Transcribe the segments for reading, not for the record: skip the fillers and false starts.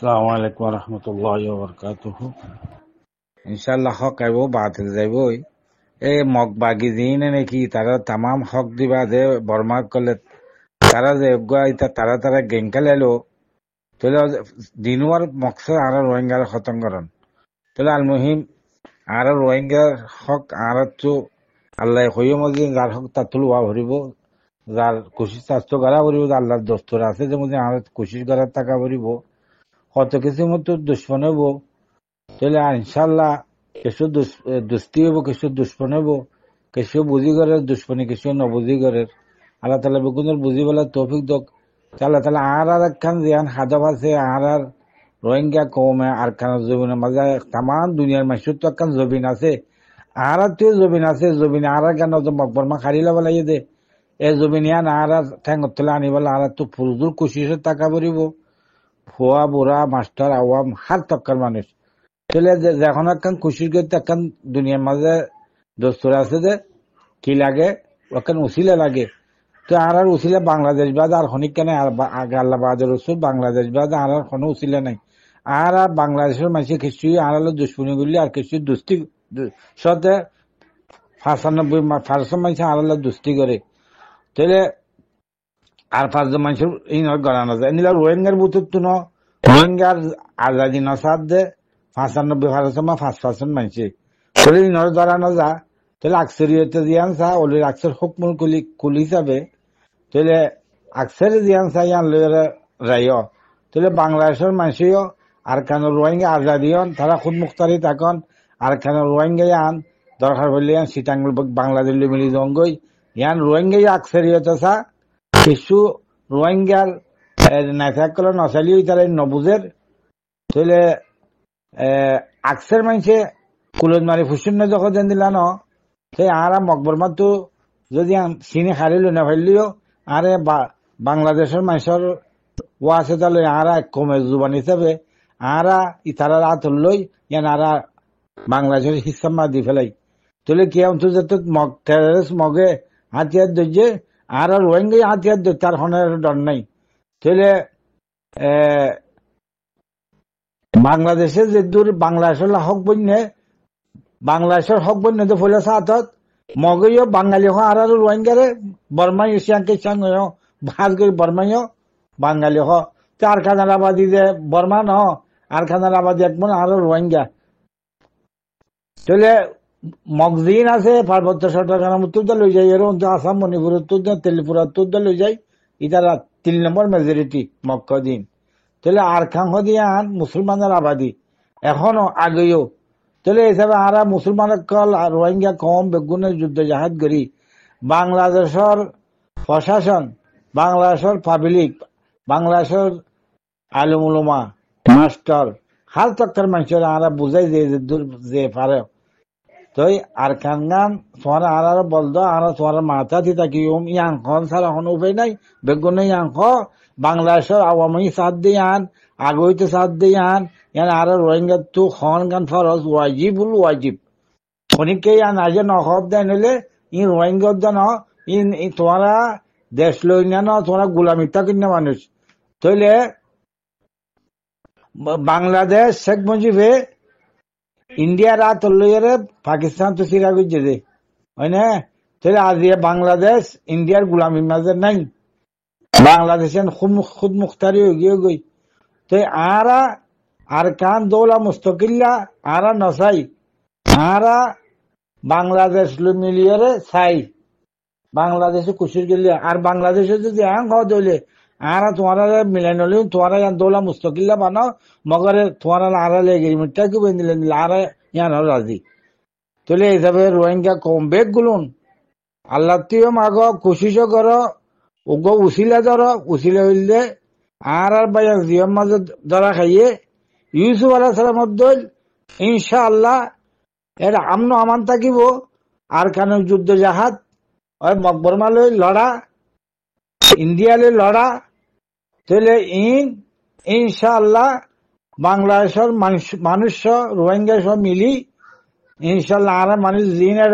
আসসালামু আলাইকুম রহমতুল্লাহি ওয়া বারাকাতুহু। ইনশাআল্লাহ হক আইব বাতিল যাইবই। এই মগ বাগি দিন নাকি তারা তামাম হক দিবা যে বর্মার কলে তারা যে ইতা তারা তারা গেঙ্কাল এলো তাহলে দিনুয়ার মকসদ আর রোহিঙ্গার খতম করেন তাহলে আল মুহিম আর রোহিঙ্গার হক আর তো আল্লাহ হইয় মধ্যে যার হক তার তুলো ভরিব, যার কোশিশ স্বাস্থ্য করা ভরিব, আল্লাহর দস্তর আছে যে মধ্যে আর কোশিশ করার টাকা ভরিব, কত কিছু মতো দুশ্মন হইব। তাহলে ইনশাল্লাহ কিছু দুস্তি হইব, কিছু দুশ্মন হইব, কিছু বুঝি করে দুশ্মনী, কিছু নবুঝি করে। আল্লাহ তালা বেগুনের বুঝি বলে তৌফিক দক। আল্লাহ তালা আর একখান জিয়ান হাদব আছে আর রোহিঙ্গা কমে আর খান জমিনের মাঝে তামান দুনিয়ার মানুষের তো একখান জবিন আছে, আর তুই জবিন আছে, জবিন আর কেন মকবরমা খারি লব লাগে দে এই জবিন ইয়ান আর ঠেঙ্গত তুলে আনিবলে আর তো ফুলদুর কুশিসের টাকা ভরিব। ফুয়া বুড়া মাস্টার আওয়াম হার তক্কার মানুষ চলে যখন একখান খুশির করতে একখান দুনিয়ার মাঝে দোস্তর আছে যে কি লাগে ওখান উসিলে লাগে। তো আর উসিলে বাংলাদেশ বাদ আর হনিক কেন আর আগে আল্লাহ বাদের রসুল বাংলাদেশ বাদ আর কোনো উসিলে নাই। আর বাংলাদেশের মানুষের কিছুই আর হলো দুশ্মনী গুলি আর কিছু দুস্তি সাথে 95% মানুষ আর হলো দুস্তি করে। তাহলে আর 5জন মানুষের এই নয় গড়ানো যায় নিলে রোহিঙ্গার বুথের তো রোহিঙ্গার আজাদি নসাদ দে 95% 5% মানুষে তাহলে ইনর ধরানো যা তাহলে আকসরিয়তে দিয়ান চা ওলির আকসর হুকমুল কুল হিসাবে তাহলে আকসর দিয়ান চা ইয়ান লইরে রাইয় তাহলে বাংলাদেশের মানুষও আর কেন রোহিঙ্গা আজাদি হন তারা খুদ মুখতারি থাকুন আর কেন রোহিঙ্গা ইয়ান দরকার হইলে ইয়ান সিটাঙ্গুল বাংলাদেশ মিলি জঙ্গই ইয়ান রোহিঙ্গা আকসরিয়তে চা কিছু রোহিঙ্গার নাইথাকলে নচালিও তারা নবুজের তাহলে আকসের মানুষে কুলত মারি ফুসুন্ন যখন দেন দিলা ন সেই আর মকবরমা তো যদি চিনি হারিল না ফেললিও আরে বাংলাদেশের মানুষের ওয়াছে তাহলে আর কমে জুবান হিসাবে আর ইতারা রাত লই ইয়ান আর বাংলাদেশের হিসাব দি ফেলাই তাহলে কি যাতে মগ টেররিস্ট মগে হাতিয়ার দইছে আর রোহিঙ্গাই হাতিয়ার দই তার হনের ডর নাই। তাহলে বাংলাদেশে যে দূর বাংলাদেশের হক বন্যে বাংলাদেশের হক বন্যে তো ফলে সাথত মগইও বাঙালি হ আর রোহিঙ্গারে বর্মাই সিয়াঙ্কে সঙ্গে ভাগ করে বর্মাইও বাঙালি হ চার খানার আবাদি যে বর্মা ন আর খানার আবাদি এক মন আরো রোহিঙ্গা তাহলে মগজিন আছে পার্বত্য চট্টগ্রাম উত্তর দিয়ে লই যায় এর আসাম মণিপুর উত্তর দিয়ে তেলিপুরা উত্তর দিয়ে লই যায় ইতারা 3 নম্বর মেজরিটি মক্কদিন। তাহলে আর খাঙ্গ দিয়ে আন মুসলমানের আবাদি এখনো আগেও তাহলে হিসাবে আর মুসলমানের কল আর রোহিঙ্গা কম বেগুনের যুদ্ধ জাহাজ করি বাংলাদেশের প্রশাসন, বাংলাদেশের পাবলিক, বাংলাদেশের আলমুলমা মাস্টার হাল তক্কার মানুষের আর বুঝাই যে পারে তো আর খান তোমার আর বলতো আর তোমার মাথা দিতা কি ইয়াং খন ছাড়া এখন উপায় নাই বেগুনে ইয়াং বাংলাদেশের আওয়ামী সাথ দিয়ে আন আগইতে সাথ দিয়ে আন ইয়ান আর রোহিঙ্গা তো খন গান ফরজ ওয়াজিবুল ওয়াজিব খনিকে ইয়ান আজে নহব দেয় নিলে ই রোহিঙ্গা দেন ই তোমারা দেশ লই না তোমরা গোলামিতা কিনা মানুষ তইলে বাংলাদেশ শেখ মুজিবে ইন্ডিয়া রাত লইয়ারে পাকিস্তান তো সিরা গুজে দে হয় না। তাহলে আজ বাংলাদেশ ইন্ডিয়ার গোলামির মাঝে নাই, বাংলাদেশের খুদ মুখতারি হয়ে গিয়ে গই তো আর কান দৌলা মুস্তকিল্লা আর নসাই আর বাংলাদেশ মিলিয়ে চাই বাংলাদেশে কুশির গেলে আর বাংলাদেশে যদি খাওয়া দইলে আর তোমারা মিলাই নলি তোমারা দৌলা মুস্তকিল্লা বানাও মগর তোমারা আর এগ্রিমেন্টটা কি বেঁধে নিলে আর ইয়ান রাজি তাহলে হিসাবে রোহিঙ্গা কম বেগ গুলুন আল্লাহ তুইও মাগ কুশিসও করো ওগো উসিলে ধরো উসিলে হইলে আর বাইয়া জিয়র মাঝে ধরা খাইয়ে ইউসুফ আলাহ সালামত দইল ইনশাআল্লাহ এর আমনো আমান থাকিব আর কানে যুদ্ধ জাহাজ ওই মকবরমালৈ লড়া ইন্ডিয়ালৈ লড়া তাহলে ইনশাআল্লাহ বাংলাদেশের মানুষ রোহিঙ্গা সব মিলি ইনশাআল্লাহ আর মানুষ জিনের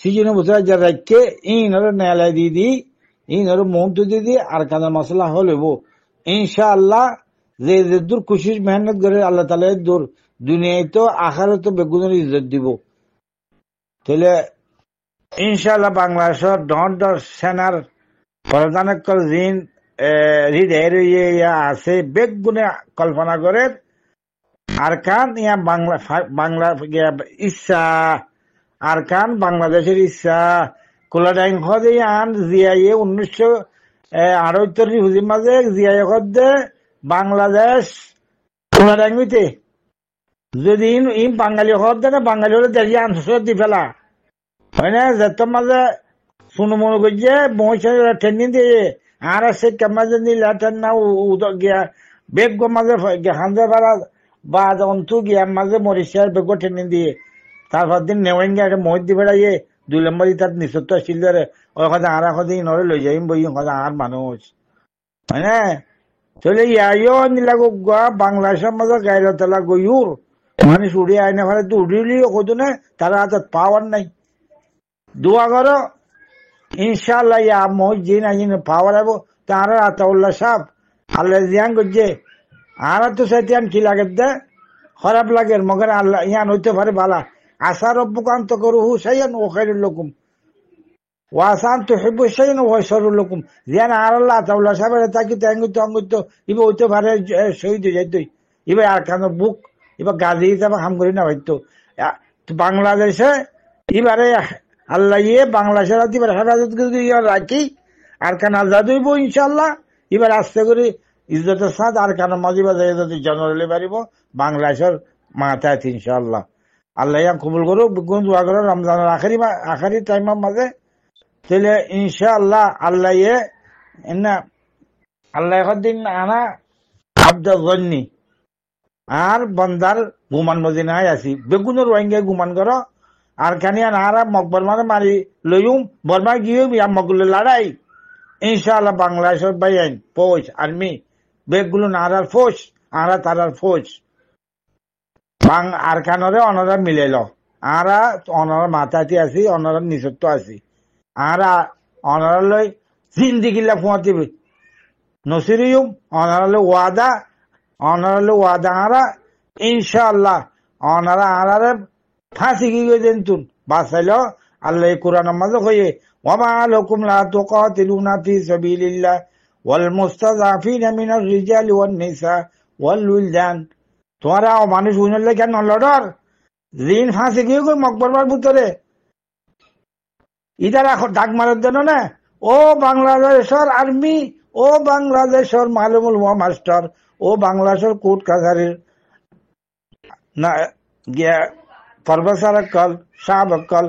সিজনে বসে রাখকে ইনর নেলা দিদি ইনর মন্ত্র দিদি আর কাদের মশলা হলেব ইনশাআল্লাহ যে যে দূর কোশিশ মেহনত করে আল্লাহ তালা দূর দুনিয়ায় তো আখারে তো বেগুনের ইজ্জত দিব। তাহলে ইনশাআল্লাহ বাংলাদেশের ডর সেনার প্রধান জিন হৃদয়ের আছে বেগুনে কল্পনা করে আরকান ইয়া বাংলা ইচ্ছা আরকান বাংলাদেশের ইচ্ছা কোলাডাইন হদে আন জিয়াইয়ে 1978 হুজির মাঝে জিয়াই হদে বাংলাদেশ কোলাডাইন হইতে যদি ইন বাঙালি হদে না বাঙালি হলে দেশে আনসার দি ফেলা হয় না যত মাঝে শুনো মনে করছে মহিষার ট্রেনিং দিয়ে আর আছে কেমাজে নিলে না উদক গিয়া বেগ মাঝে হান্দে পারা বা অন্তু গিয়া মাঝে মরিষার বেগ ট্রেনিং দিয়ে তারপর দিন নেওয়াইন গিয়ে একটা মহিত দি বেড়াইয়ে 2 নম্বরই তার নিঃসত্ব আসছিল ধরে ওই কথা আর এখন নরে লই যাইম বই কথা আর মানুষ হয় না চলে ইয়াইও নিলাগো বাংলাদেশের মাঝে গাইরতলা গইউর মানুষ উড়িয়ে আইনে ফেলে তো উড়িলিও কত না তারা হাতত পাওয়ার নাই দোয়া করো ইনশাআল্লাহ ইয়া মসজিদ আইন পাওয়ার আবো তারা আতাউল্লাহ সাহেব আল্লাহ জিয়ান করছে আর তো সাইতিয়ান কি লাগে দে খারাপ লাগে মগর আল্লাহ ইয়ান হইতে পারে ভালা আশা রব্বুকান্ত করু হুসাইয়ান ও খাইরুল লকুম ওয়াসান তুহিব্বু শাইআন ওয়া শাররুল লকুম জিয়ান আর আল্লাহ আতাউল্লাহ সাহেবের তাকি তাঙ্গিত অঙ্গিত ইবে হইতে পারে শহীদ হয়ে যাইতই ইবে আর কেন বুক এবার গাজী হিসাবে হাম করি না হয়তো বাংলাদেশে এবারে আল্লাহ বাংলাদেশের এবার হেফাজত করে রাখি আর কান আজাদ হইব ইনশাল্লাহ এবার আস্তে করে ইজ্জতের সাথ আর কান মাঝে মাঝে যদি জনরলে পারিব বাংলাদেশের মাথায় ইনশাল্লাহ আল্লাহ কবুল করুক দোয়া করো রমজানের আখারি টাইমের মাঝে তাহলে ইনশাআল্লাহ আল্লাহ আল্লাহ দিন আনা আব্দুল গন্নি আর বন্দার গুমান মদিনায় আছি বেগুনের রোহিঙ্গা গুমান করো আর খানিয়া নাহারা মকবর মানে মারি লইম বর্মা গিয়ে মকগুলো লড়াই ইনশাআল্লাহ বাংলাদেশের বাইন ফৌজ আর্মি বেগুলো নাহারার ফৌজ আরা তারার ফৌজ আর খানরে অনরা মিলেল আরা অনরা মাথাতে আছি অনরা নিচত্ব আছি আরা অনরা লই জিন্দিগিলা ফুয়াতিব নসিরিয়ম অনরা ওয়াদা অনারালে ওয়াদা আরা ইনশাআল্লাহ অনারা আরারে ফাঁসি গিয়ে দেন বাঁচাইল আল্লাহ কোরআন মাঝে হয়ে ওয়ামা লাকুম লা তুকাতিলুনা ফি সাবিলিল্লাহ ওয়াল মুস্তাযআফিনা মিনার রিজাল ওয়ান নিসা ওয়াল উলদান তোমরা মানুষ উনলে কেন লড়র দিন ফাঁসি গিয়ে মকবরবার ভিতরে ইদারা ডাক মারার জন্য না ও বাংলাদেশের আর্মি ও বাংলাদেশের মালুমুল মাস্টার ও বাংলাদেশের কোর্ট কাছারির প্রফেসর অক্কল সাহেব অক্কল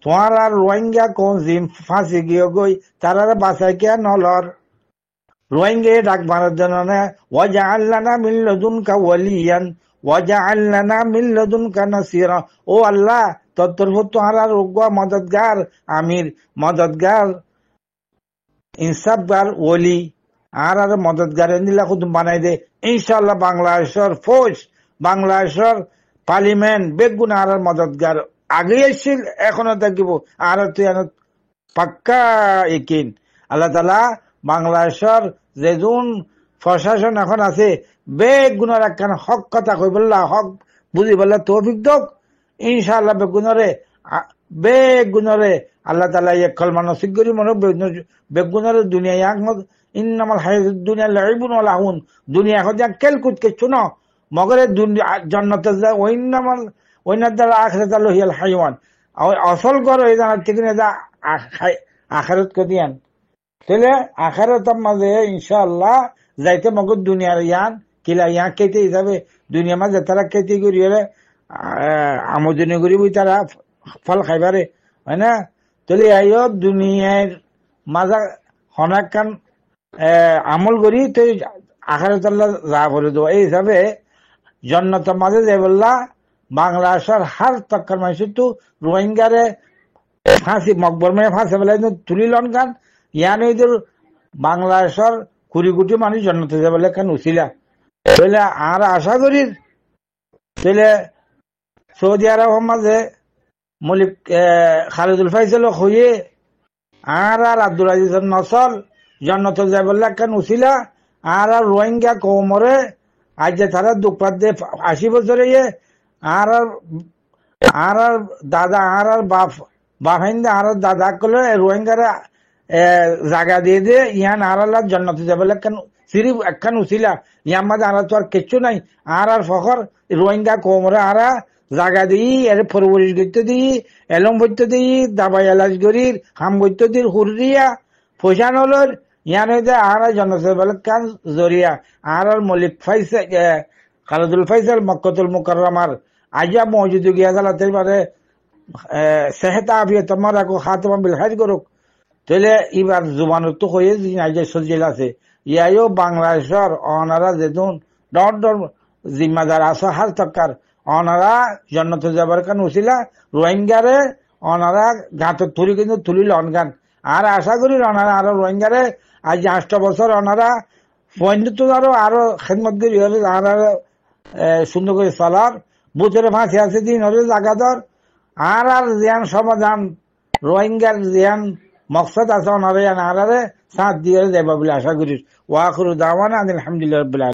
তোমার আর রোহিঙ্গা কোন জিম ফাঁসি গিয়ে গই তারা বাসায় কে নলর রোহিঙ্গা ডাক মারার জন্য না ওয়াজআলনা মিন লাদুনকা ওয়ালিয়ান ওয়াজআলনা মিন লাদুনকা নাসিরা ও আল্লাহ তোর তরফ তোমার রোগ মদদগার আমির মদদগার ইনসাফগার ওলি আর মদদগার নিলা খুদ বানাই দে ইনশাআল্লাহ বাংলাদেশের ফৌজ বাংলাদেশের পার্লিমেন্ট বেগুন আর মদদগার আগে এসেছিল এখনো থাকিব আর তুই পাক্কা ইকিন আল্লাহ তালা বাংলাদেশের যেজন প্রশাসন এখন আছে বেগুনের একখান হক কথা কই বললা হক বুঝি বললা তৌফিক দক ইনশাআল্লাহ বেগুনরে আল্লাহ তালা কলমা নসিব করি মনে বেগুনের দুনিয়া ইন্নামাল হায়াতুদ দুনিয়া লাইবুন ওয়া লাহুন দুনিয়া এখন কেলকুত কিছু না মগরে জান্নাতে যায় ওইনামাল ওইনাদাল আখিরাতাল হিয়াল হাইওয়ান আসল কর এই জানা ঠিক না আখিরাত কো দিয়ান তাহলে আখিরাতের মাঝে ইনশাআল্লাহ যাইতে মগর দুনিয়ার ইয়ান কিলা ইয়া কেতে হিসাবে দুনিয়া মাঝে তারা কেতে করি হলে আমোদনে করি তারা ফল খাইবারে হয় না তাহলে আইও দুনিয়ার মাঝে হনাকান আমল করি তো আখিরাতাল্লাহ যা করে দেবো এই হিসাবে জন্নতের মাঝে যে বললা বাংলাদেশের হার তক্কর মানুষ তো রোহিঙ্গারে ফাঁসি মকবর মেয়ে ফাঁসি বলে তুলিলন গান ইয়ান ওইদের বাংলাদেশের 20 কোটি মানুষ জন্নতে যাবে বলে কেন উছিলা তাহলে আর আশা করি তাহলে সৌদি আরব মাঝে মলিক খালিদুল ফাইসাল হয়ে আর আব্দুল আজিজের নসল জন্নত যায় বললে কেন উছিলা আর রোহিঙ্গা কৌমরে আজ যে তারা দুপাত দিয়ে 80 বছরে আর আর দাদা আর বাহিন্দা আর দাদা করলে রোহিঙ্গারা জায়গা দিয়ে ইয়ান আর জন্নত যাবে কেন সিরিফ একখান উচিলা ইয়ার মাঝে আর তো আর কিচ্ছু নাই আর ফখর রোহিঙ্গা কোমরে আর জায়গা দিই এর পরিবেশ করতে দিই এলম বইতে দিই দাবাই এলাজ গরির হাম বইতে দিই হুরিয়া পয়সা নলর ইয়ান হইতে আর জন্নত যাবে কেন জরিয়া আর মলিক ফাইসাল খালেদুল ফাইসাল মক্কতুল মুকাররমার আজা মসজিদ গিয়া গেলাতে পারে সেহেতা আফিয়া তোমার রাখো খাতমা বিল খাইর করুক তাহলে এবার জুবানত তো হয়ে যে সজিল আছে ইয়াইও বাংলাদেশের অনারা যেতুন ডর ডর জিম্মাদার আছে হার তক্কার অনারা জন্নত যাবার কান উচিলা রোহিঙ্গারে অনারা গাঁতর তুলি কিন্তু তুলিল অনগান আর আশা করি অনারা আরো রোহিঙ্গারে আজ 8 বছর অনারা পয়েন্ট আরো খেদমত করি হলে আর সুন্দর করে চলার বুথের ফাঁসি আছে দিন হলে জাগাদর আর জিয়ান সমাধান রোহিঙ্গার জিয়ান মকসদ আছে অনারে আর সাথ দিয়ে দেবা বলে আশা করি ওয়াখরু দাওয়ানা আলহামদুলিল্লাহ রাব্বিল আলামিন।